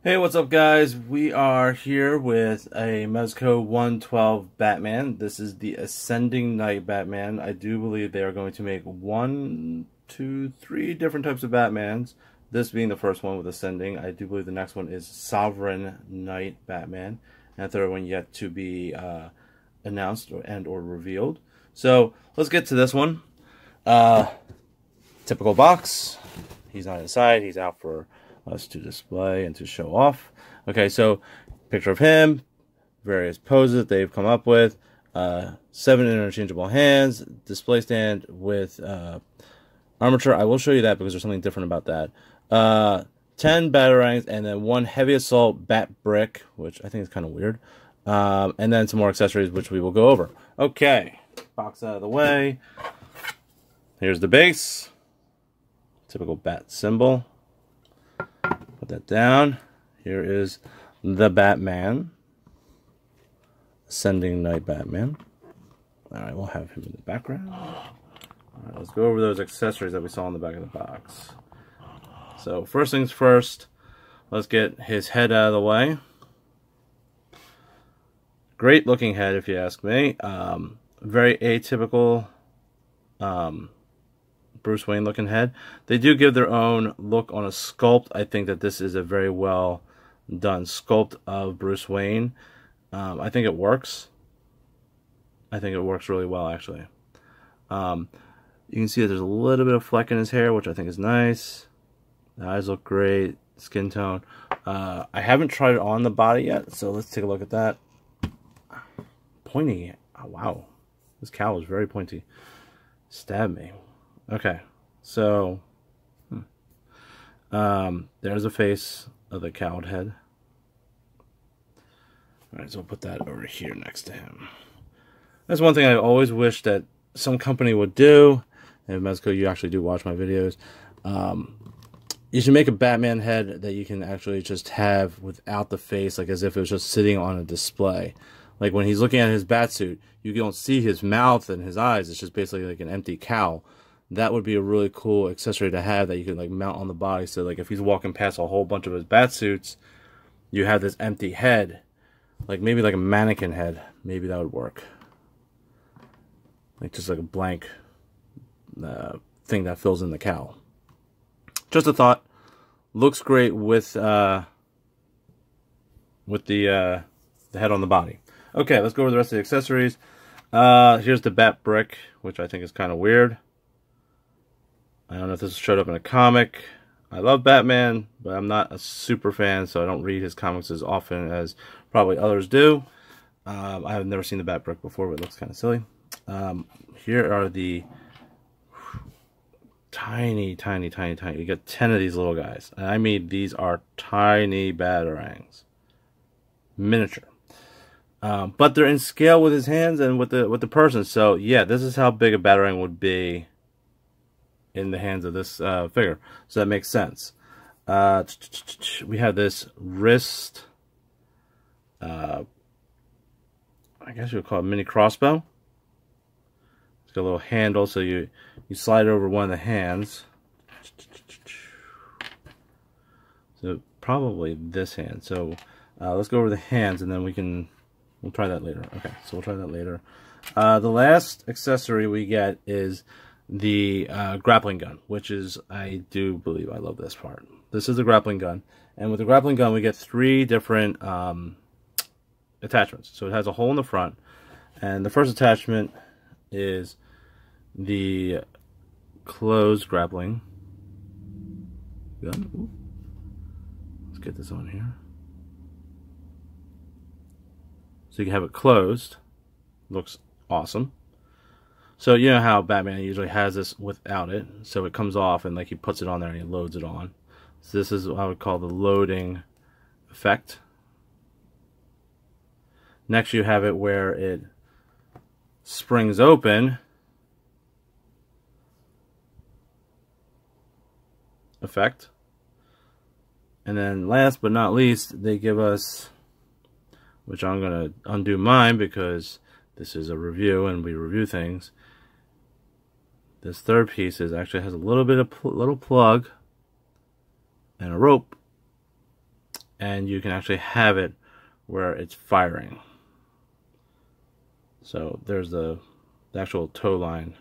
Hey, what's up, guys? We are here with a Mezco 112 Batman. This is the Ascending Knight Batman. I do believe they are going to make 1, 2, 3 different types of Batmans. This being the first one with Ascending. I do believe the next one is Sovereign Knight Batman. And the third one yet to be announced or revealed. So, let's get to this one. Typical box. He's not inside. He's out for us to display and to show off. Okay, so picture of him, various poses they've come up with, 7 interchangeable hands, display stand with armature. I will show you that because there's something different about that. 10 batarangs, and then 1 heavy assault bat brick, which I think is kind of weird. And then some more accessories, which we will go over. Okay, box out of the way. Here's the base. Typical bat symbol. Put that down. Here is the Batman. Ascending Knight Batman. Alright, we'll have him in the background. Alright, let's go over those accessories that we saw on the back of the box. So, first things first, let's get his head out of the way. Great looking head, if you ask me. Very atypical Bruce Wayne looking head. They do give their own look on a sculpt. I think that this is a very well done sculpt of Bruce Wayne. I think it works. I think it works really well, actually. You can see that there's a little bit of fleck in his hair, which I think is nice. The eyes look great. Skin tone. I haven't tried it on the body yet, so let's take a look at that. Pointy. Oh, wow. This cowl is very pointy. Stab me. Okay, so there's a face of the cowled head. Alright, so we'll put that over here next to him. That's one thing I always wish that some company would do. And Mezco, you actually do watch my videos. You should make a Batman head that you can actually just have without the face, like as if it was just sitting on a display. Like when he's looking at his batsuit, you don't see his mouth and his eyes. It's just basically like an empty cowl. That would be a really cool accessory to have that you could like mount on the body. So like if he's walking past a whole bunch of his batsuits, you have this empty head, like maybe like a mannequin head. Maybe that would work. Like just like a blank thing that fills in the cowl. Just a thought. Looks great with the head on the body. Okay, let's go over the rest of the accessories. Here's the bat brick, which I think is kind of weird. I don't know if this showed up in a comic. I love Batman, but I'm not a super fan, so I don't read his comics as often as probably others do. I have never seen the bat brick before, but it looks kind of silly. Here are the tiny. You got 10 of these little guys. And I mean, these are tiny batarangs. Miniature. But they're in scale with his hands and with the person. So, yeah, this is how big a batarang would be in the hands of this figure, so that makes sense. We have this wrist, I guess you would call it a mini crossbow. It's got a little handle, so you slide it over one of the hands. So probably this hand. So let's go over the hands, and then we'll try that later. Okay, so we'll try that later. The last accessory we get is the grappling gun, which is, I do believe I love this part. This is the grappling gun, and with the grappling gun we get 3 different attachments. So it has a hole in the front, and the first attachment is the closed grappling gun. Ooh. Let's get this on here. So you can have it closed. Looks awesome. So you know how Batman usually has this without it, so it comes off and like he puts it on there and he loads it on. So this is what I would call the loading effect. Next you have it where it springs open effect. And then last but not least, they give us, which I'm going to undo mine because this is a review and we review things. This third piece actually has a little bit of little plug and a rope, and you can actually have it where it's firing. So there's the actual toe line.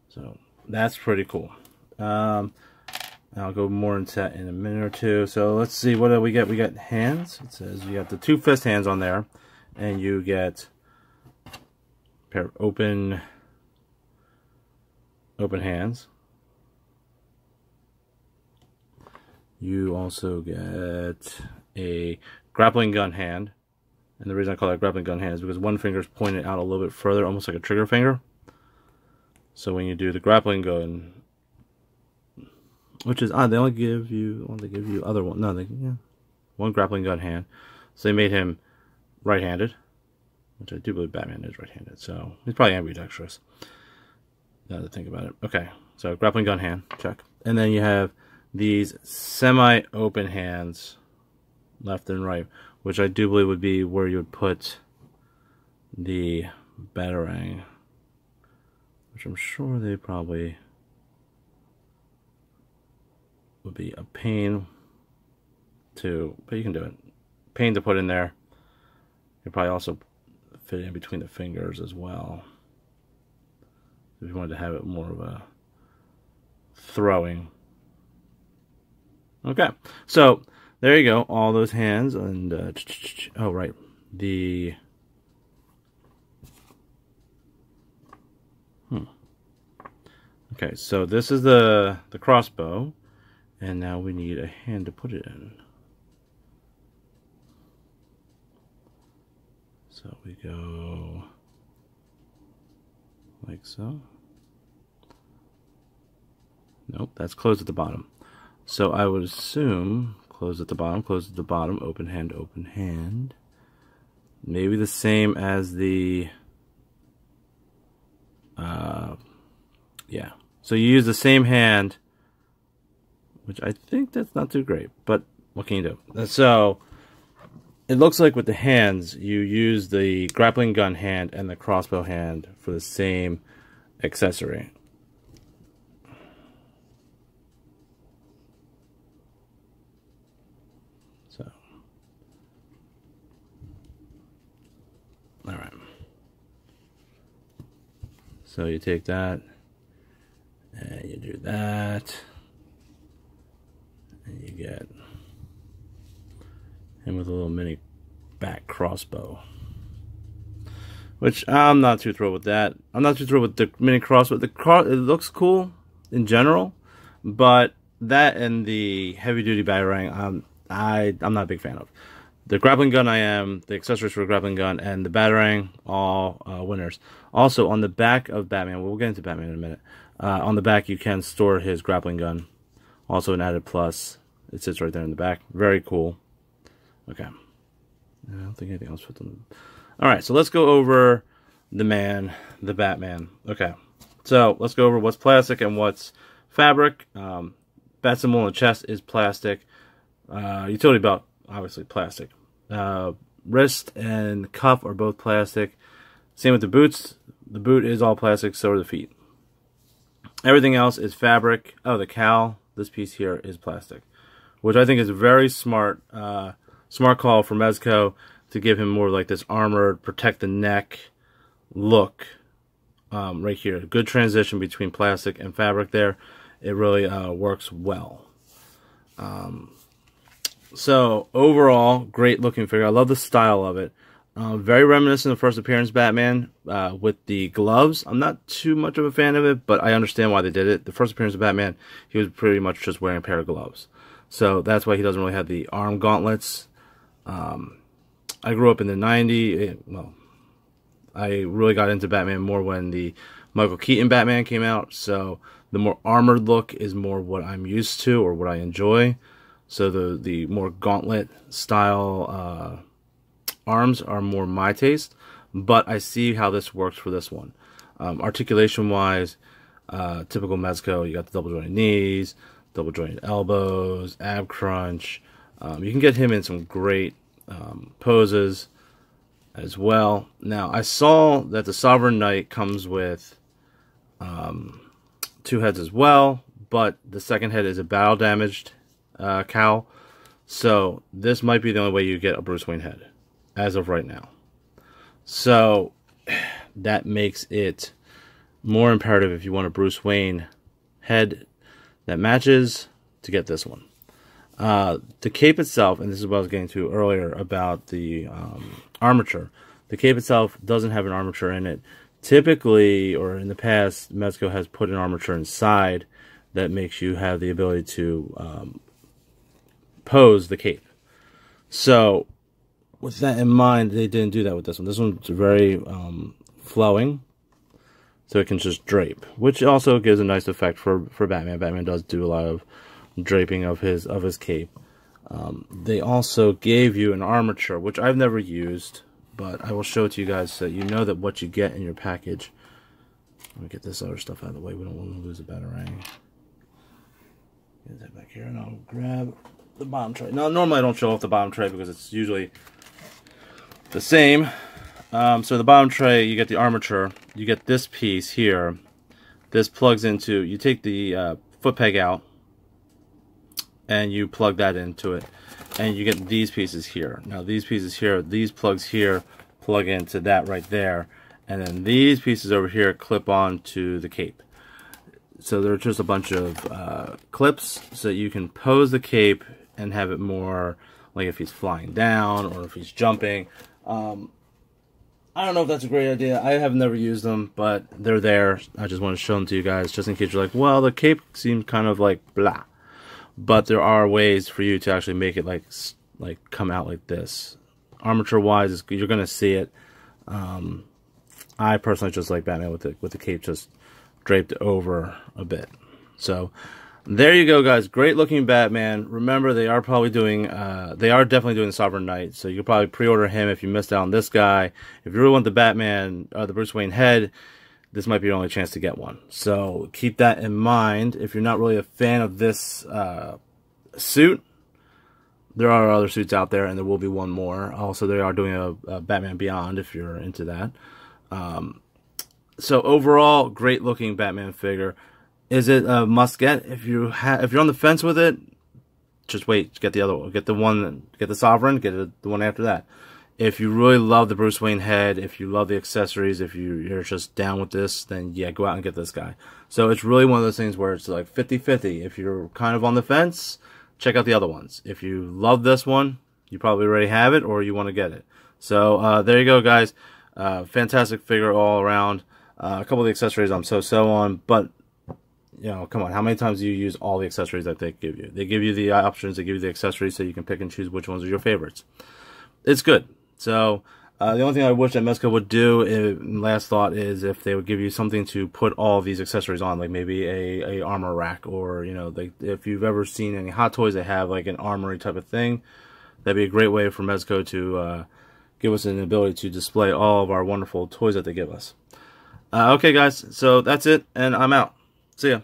So that's pretty cool. I'll go more into that in a minute or two. So let's see, what do we get? We got hands. It says you got the 2 fist hands on there, and you get a pair of open hands. You also get a grappling gun hand. And the reason I call that grappling gun hand is because one finger is pointed out a little bit further, almost like a trigger finger. So when you do the grappling gun, which is odd, they only give you other one. No, one grappling gun hand. So they made him right-handed, which I do believe Batman is right-handed. So he's probably ambidextrous. Now to think about it. Okay, so grappling gun hand, check. And then you have these semi-open hands, left and right, which I do believe would be where you would put the Batarang, which I'm sure they probably would be a pain to, but you can do it. Pain to put in there. You probably also fit in between the fingers as well, if you wanted to have it more of a throwing. Okay, so there you go, all those hands, and oh right, the okay, so this is the crossbow, and now we need a hand to put it in. So we go like so. Nope, that's closed at the bottom. So I would assume close at the bottom, open hand. Maybe the same as the, yeah. So you use the same hand, which I think that's not too great, but what can you do? So it looks like with the hands, you use the grappling gun hand and the crossbow hand for the same accessory. Alright. So you take that, and you do that, and you get him with a little mini back crossbow. Which I'm not too thrilled with that. I'm not too thrilled with the mini crossbow. It looks cool in general, but that and the heavy duty Batarang, I'm not a big fan of. The grappling gun I am, the accessories for the grappling gun, and the Batarang, all winners. Also, on the back of Batman, we'll get into Batman in a minute. On the back, you can store his grappling gun. Also an added plus. It sits right there in the back. Very cool. Okay. I don't think anything else fits on them. Alright, so let's go over the Batman. Okay. So, let's go over what's plastic and what's fabric. Bat symbol on the chest is plastic. Utility belt, obviously plastic. Wrist and cuff are both plastic. Same with the boots. The boot is all plastic, so are the feet. Everything else is fabric. Oh, the cowl, this piece here is plastic, which I think is a very smart smart call for Mezco to give him more like this armored, protect the neck look right here. Good transition between plastic and fabric there. It really works well. So, overall, great looking figure. I love the style of it. Very reminiscent of First Appearance Batman with the gloves. I'm not too much of a fan of it, but I understand why they did it. The First Appearance of Batman, he was pretty much just wearing a pair of gloves. So, that's why he doesn't really have the arm gauntlets. I grew up in the 90s. Well, I really got into Batman more when the Michael Keaton Batman came out. So, the more armored look is more what I'm used to or what I enjoy. So the more gauntlet style arms are more my taste, but I see how this works for this one. Articulation wise, typical Mezco, you got the double jointed knees, double jointed elbows, ab crunch. You can get him in some great poses as well. Now I saw that the Sovereign Knight comes with 2 heads as well, but the second head is a battle damaged cowl, So this might be the only way you get a Bruce Wayne head as of right now. So that makes it more imperative if you want a Bruce Wayne head that matches to get this one. The cape itself, and this is what I was getting to earlier about the armature. The cape itself doesn't have an armature in it. Typically, or in the past, Mezco has put an armature inside that makes you have the ability to pose the cape. So, with that in mind, they didn't do that with this one. This one's very flowing, so it can just drape, which also gives a nice effect for Batman. Batman does do a lot of draping of his cape. They also gave you an armature, which I've never used, but I will show it to you guys so you know that what you get in your package. Let me get this other stuff out of the way. We don't want to lose a batarang. Get that back here, and I'll grab the bottom tray. Now, normally I don't show off the bottom tray because it's usually the same. So the bottom tray, you get the armature. You get this piece here. This plugs into, you take the foot peg out, and you plug that into it, and you get these pieces here. Now these pieces here, these plugs here, plug into that right there, and then these pieces over here clip on to the cape. So they're just a bunch of clips, so you can pose the cape and have it more like if he's flying down or if he's jumping. I don't know if that's a great idea. I have never used them, but they're there. I just want to show them to you guys, just in case you're like, well, the cape seems kind of like blah. But there are ways for you to actually make it like come out like this. Armature wise, you're gonna see it. I personally just like Batman with the cape just draped over a bit. So there you go, guys. Great looking Batman. Remember, they are probably doing they are definitely doing the Sovereign Knight, so you can probably pre-order him if you missed out on this guy. If you really want the Batman the Bruce Wayne head, this might be your only chance to get one. So keep that in mind. If you're not really a fan of this suit, there are other suits out there, and there will be one more. Also, they are doing a Batman Beyond if you're into that. So overall, great looking Batman figure. Is it a must get? If you're on the fence with it, just wait. Get the other one. Get the Sovereign. Get the one after that. If you really love the Bruce Wayne head, if you love the accessories, if you're just down with this, then yeah, go out and get this guy. So it's really one of those things where it's like 50-50. If you're kind of on the fence, check out the other ones. If you love this one, you probably already have it or you want to get it. So there you go, guys. Fantastic figure all around. A couple of the accessories I'm so on, but you know, come on, how many times do you use all the accessories that they give you? They give you the options, they give you the accessories, so you can pick and choose which ones are your favorites. It's good. So the only thing I wish that Mezco would do, last thought, is if they would give you something to put all these accessories on, like maybe a armor rack, or you know, if you've ever seen any Hot Toys, they have like an armory type of thing. That'd be a great way for Mezco to give us an ability to display all of our wonderful toys that they give us. Okay, guys, so that's it, and I'm out. See ya.